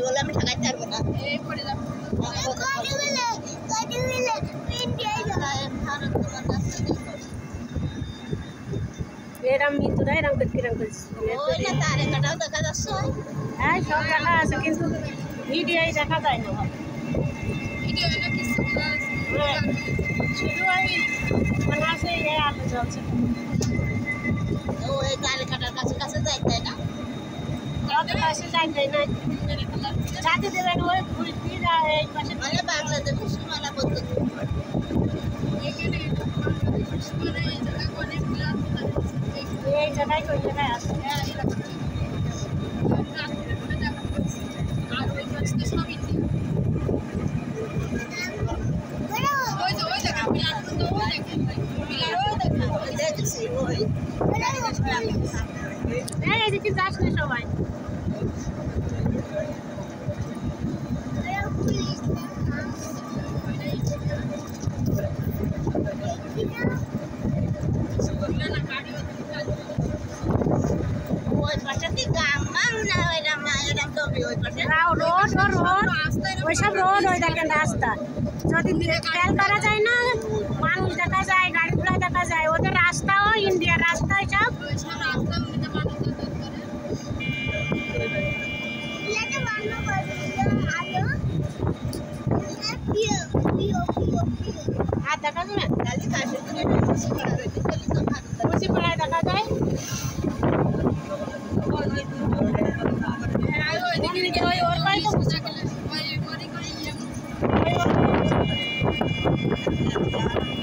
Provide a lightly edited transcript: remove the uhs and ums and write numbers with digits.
বলে আমি ঠকাইতে পারবো না এরম মিতুরা এরম কিরম ওই না তারে কাটাও দেখা যাচ্ছে হ্যাঁ সব দেখা আছে কিন্তু ভিডিওই দেখা যায় না ভিডিও না কিছু শুধু ওই মনে আছে এই আলো জ্বলছে ওই তারে কাটার কাছে কাছে যাইতে না তাদের কাছে যাইতে না যাতে দেবেন ওই ফুল দিয়ে যায় এই পাশে মানে বাংলাদেশের সীমানা বলতে এই জায়গায় কোন জায়গায় আছে এদিকে যাস না সবাই ওইসব রোড ওই দেখেন রাস্তা যদি খেয়াল করা যায় না মানুষ দেখা যায় গাড়ি ঘোড়া দেখা যায় ওদের রাস্তাও ইন্ডিয়ার রাস্তা সব আর দেখা যাবে মুচিপাড়ায় দেখা যায় ওর বাড়ি তো